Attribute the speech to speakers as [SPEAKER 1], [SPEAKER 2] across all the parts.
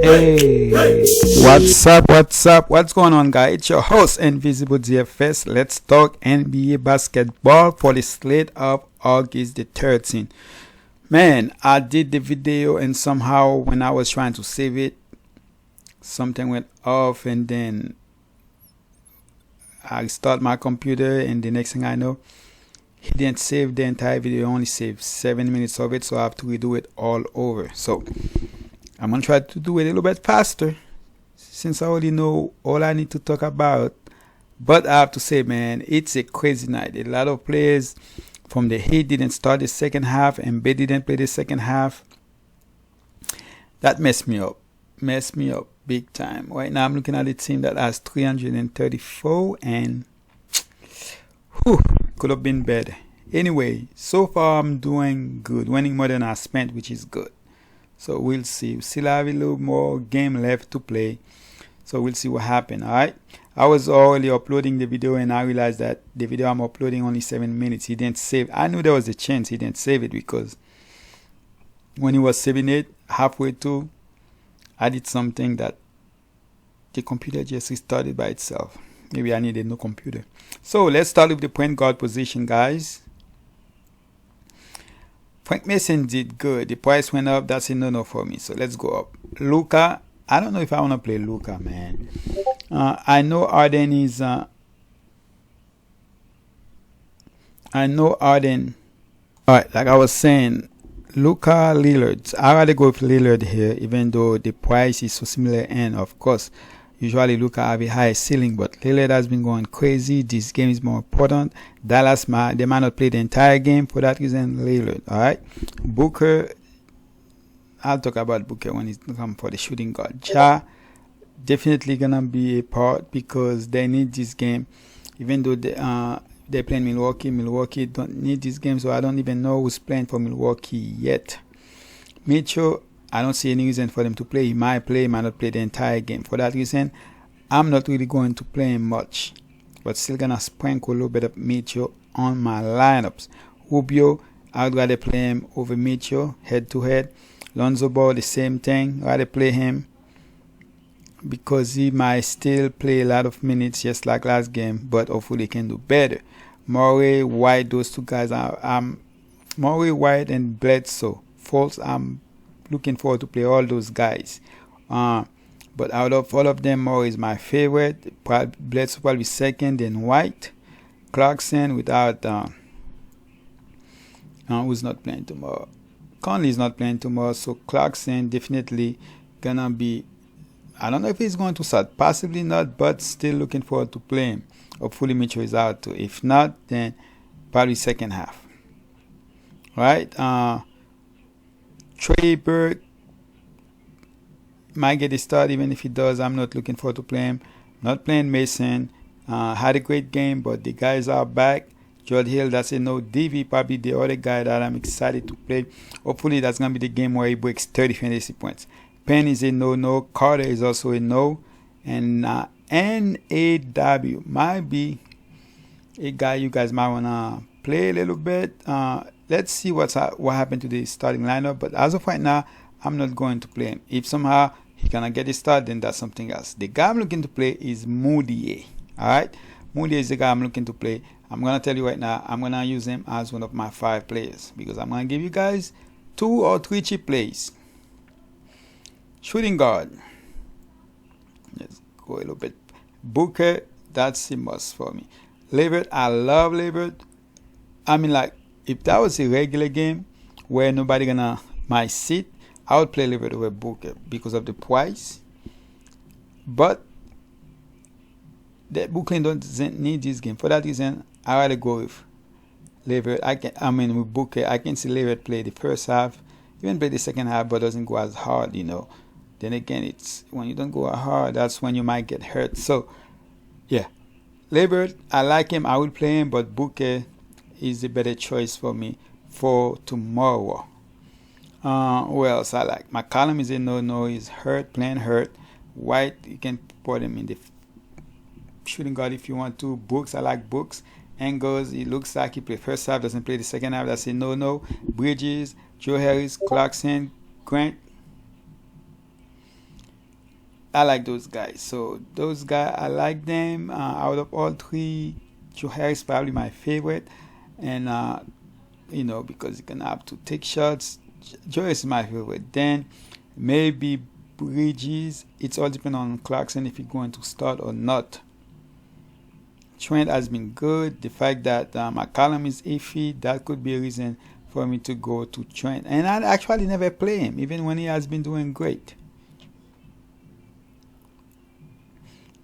[SPEAKER 1] Hey, what's going on, guys? It's your host, Invisible DFS. Let's talk NBA basketball for the slate of August the 13th. Man, I did the video and somehow when I was trying to save it, something went off and then I start my computer and the next thing I know, he didn't save the entire video, only saved 7 minutes of it, so I have to redo it all over. So I'm gonna try to do it a little bit faster since I already know all I need to talk about. But I have to say, man, it's a crazy night. A lot of players from the Heat didn't start the second half, and Embiid didn't play the second half. That messed me up big time. Right now I'm looking at a team that has 334 and could have been better. Anyway, so far I'm doing good, winning more than I spent, which is good. So we'll see. We still have a little more game left to play. So we'll see what happens. Alright. I was already uploading the video and I realized that the video I'm uploading only 7 minutes. He didn't save. I knew there was a chance he didn't save it because when he was saving it halfway through, I did something that the computer just restarted by itself. Maybe I needed no computer. So let's start with the point guard position, guys. Frank Mason did good. The price went up. That's a no-no for me. So let's go up. Luka. I don't know if I want to play Luka, man. I know Arden is... I know Arden... Alright, like I was saying, Luka Lillard. I'd rather go with Lillard here, even though the price is so similar. And of course, usually Luka have a high ceiling, but Lillard has been going crazy. This game is more important. Dallas, they might not play the entire game. For that reason, Lillard. All right. Booker, I'll talk about Booker when he's come for the shooting guard. Ja, definitely gonna be a part because they need this game. Even though they're playing Milwaukee don't need this game, so I don't even know who's playing for Milwaukee yet. Mitchell, I don't see any reason for them to play. He might play, he might not play the entire game. For that reason, I'm not really going to play him much. But still gonna sprinkle a little bit of Mitchell on my lineups. Rubio, I'd rather play him over Mitchell head to head. Lonzo Ball, the same thing. I'd rather play him because he might still play a lot of minutes just like last game, but hopefully he can do better. Murray, White, those two guys are Murray, White, and Bledsoe. Fultz, I'm looking forward to play all those guys. But out of all of them, Murray is my favorite. Bledsoe probably second, then White. Clarkson without who's not playing tomorrow. Conley is not playing tomorrow, so Clarkson definitely gonna be. I don't know if he's going to start, possibly not, but still looking forward to playing. Hopefully Mitchell is out too. If not, then probably second half. Right? Trey Burke might get a start. Even if he does, I'm not looking forward to play him. Not playing Mason. Had a great game, but the guys are back. George Hill, that's a no. DV, probably the other guy that I'm excited to play. Hopefully that's going to be the game where he breaks 30 fantasy points. Penn is a no-no. Carter is also a no. And NAW might be a guy you guys might want to play a little bit. Let's see what happened to the starting lineup. But as of right now, I'm not going to play him. If somehow he cannot get a start, then that's something else. The guy I'm looking to play is Moody. Alright? Moody is the guy I'm looking to play. I'm going to tell you right now, I'm going to use him as one of my 5 players. Because I'm going to give you guys 2 or 3 cheap plays. Shooting guard. Let's go a little bit. Booker, that's a must for me. Lillard, I love Lillard. I mean, like, if that was a regular game where nobody gonna might sit, I would play Lillard over Booker because of the price. But the Brooklyn doesn't need this game. For that reason, I rather go with Lillard. With Booker, I can see Lillard play the first half, even play the second half, but doesn't go as hard, you know. Then again, it's when you don't go hard, that's when you might get hurt. So, yeah, Lillard, I like him. I will play him, but Booker is the better choice for me for tomorrow. Who else I like? McCollum is a no. He's hurt, playing hurt. White, you can put him in the shooting guard if you want to. Brooks, I like Brooks. Angles, it looks like he played first half, doesn't play the second half. That's a no. Bridges, Joe Harris, Clarkson, Grant. I like those guys. So those guys, I like them. Out of all three, Joe Harris probably my favorite, and because he can have to take shots. Joe is my favorite. Then maybe Bridges. It's all depend on Clarkson if he's going to start or not. Trent has been good. The fact that McCallum is iffy, that could be a reason for me to go to Trent. And I actually never play him, even when he has been doing great.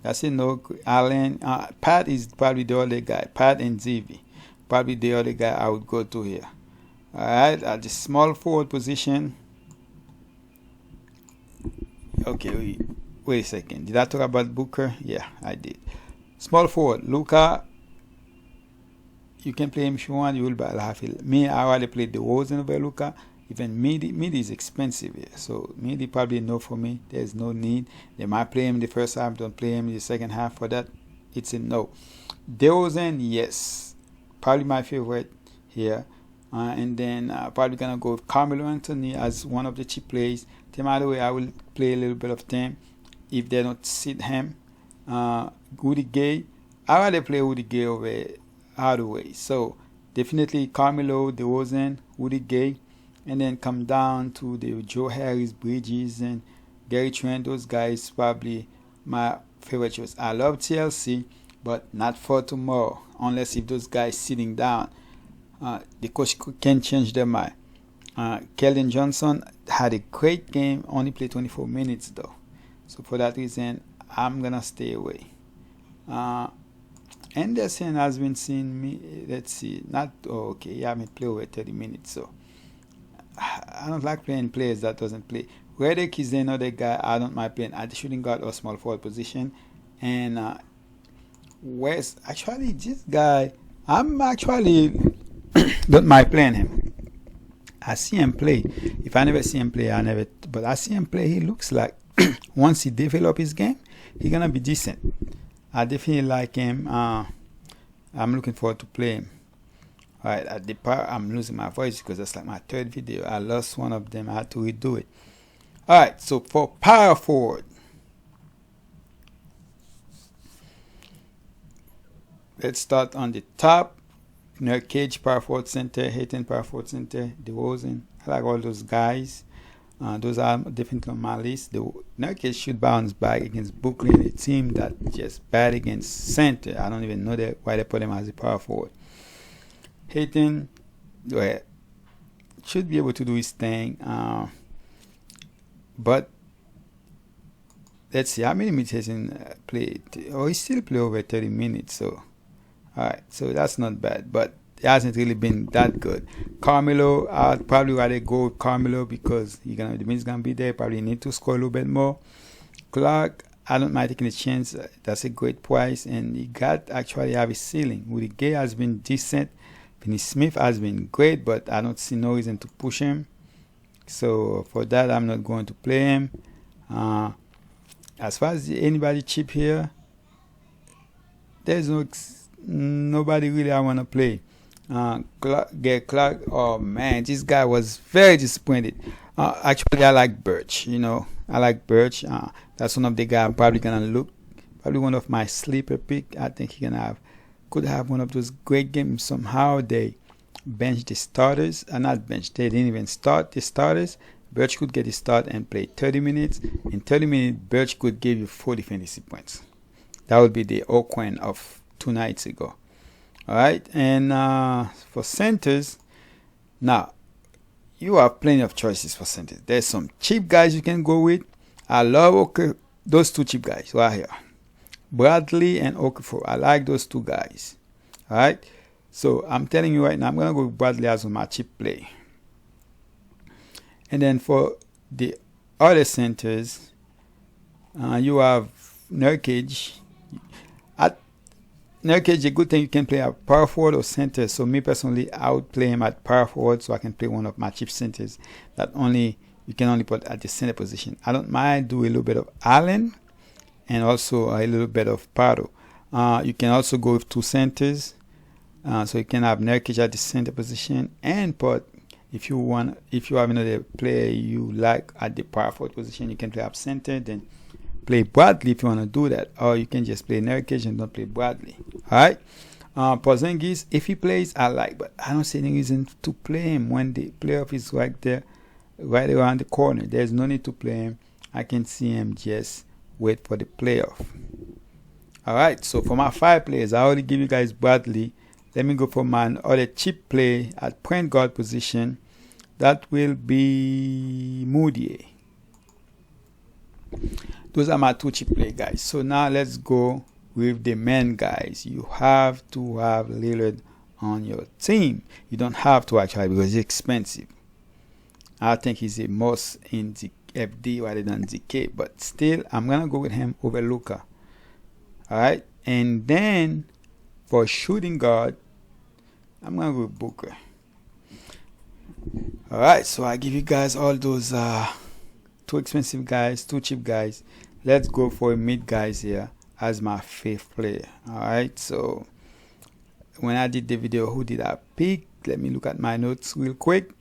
[SPEAKER 1] That's it. No, Allen. Pat is probably the other guy. Pat and ZV. Probably the other guy I would go to here. Alright, at the small forward position. Okay, wait a second. Did I talk about Booker? Yeah, I did. Small forward, Luka. You can play him if you want. You will buy half. Me, I already played the DeRozan over Luka. Even midi is expensive here, so midi probably no for me. There's no need. They might play him the first half, don't play him the second half. For that, it's a no. DeRozan, yes, probably my favorite here. And then probably gonna go with Carmelo Anthony as one of the cheap plays. Tim Hardaway, I will play a little bit of them if they don't sit him. Woody Gay, I rather play Woody Gay over Hardaway. So definitely Carmelo, DeRozan, Woody Gay, and then come down to the Joe Harris, Bridges, and Gary Trent. Those guys probably my favorite choice. I love TLC, but not for tomorrow, unless if those guys sitting down. The coach can change their mind. Keldon Johnson had a great game, only played 24 minutes though. So for that reason, I'm gonna stay away. Anderson has been seeing me. Let's see, okay. Yeah, I haven't played over 30 minutes, so I don't like playing players that doesn't play. Redick is another guy I don't mind playing at the shooting guard or small forward position. And West, actually, this guy, I'm actually don't mind playing him. I see him play. If I never see him play, but I see him play. He looks like once he develop his game, he's gonna be decent. I definitely like him. I'm looking forward to play him. Alright, at the part I'm losing my voice because that's like my third video. I lost one of them. I had to redo it. Alright, so for power forward, let's start on the top. Nurkic, power forward center. Hayton, power forward center. DeRozan. I like all those guys. Those are definitely on my list. The Nurkic should bounce back against Brooklyn, a team that just bad against center. I don't even know why they put him as a power forward. Hayton should be able to do his thing, but let's see how many minutes Hayton played. He still play over 30 minutes. So, alright, so that's not bad, but it hasn't really been that good. Carmelo, I'd probably rather go with Carmelo because the minutes gonna be there. Probably need to score a little bit more. Clark, I don't mind taking a chance. That's a great price, and he got actually have a ceiling. Woody Gay has been decent. Finney Smith has been great, but I don't see no reason to push him. So for that, I'm not going to play him. As far as anybody cheap here, there's nobody really I want to play. Clark, oh man, this guy was very disappointed. Actually, I like Birch. I like Birch. That's one of the guys I'm probably gonna look. Probably one of my sleeper pick. I think he could have one of those great games. Somehow they bench the starters. Not bench. They didn't even start the starters. Birch could get the start and play 30 minutes. In 30 minutes, Birch could give you 40 fantasy points. That would be the O'Quinn of 2 nights ago. Alright, and for centers, now you have plenty of choices for centers. There's some cheap guys you can go with. I love those two cheap guys right here, Bradley and Okafor. I like those two guys. Alright, so I'm telling you right now, I'm gonna go with Bradley as my cheap play. And then for the other centers, you have Nurkic. Nurkic, a good thing you can play at power forward or center. So me personally, I would play him at power forward so I can play one of my cheap centers that you can only put at the center position. I don't mind do a little bit of Allen and also a little bit of Pardo. You can also go with 2 centers. So you can have Nurkic at the center position and put, if you have another player you like at the power forward position, you can play up center. Then play Bradley if you want to do that, or you can just play Nurkic and don't play Bradley. All right. Porzingis, if he plays, I like, but I don't see any reason to play him when the playoff is right there, right around the corner. There's no need to play him. I can see him just wait for the playoff. All right. So for my 5 players, I already give you guys Bradley. Let me go for my other cheap play at point guard position. That will be Moutier. Those are my 2 cheap play, guys. So now let's go with the main guys. You have to have Lillard on your team. You don't have to actually, because he's expensive. I think he's the most in the FD rather than DK, but still I'm gonna go with him over Luka. Alright, and then for shooting guard, I'm gonna go with Booker. Alright, so I give you guys all those 2 expensive guys, 2 cheap guys. Let's go for mid guys here as my 5th player. Alright, so when I did the video, who did I pick? Let me look at my notes real quick.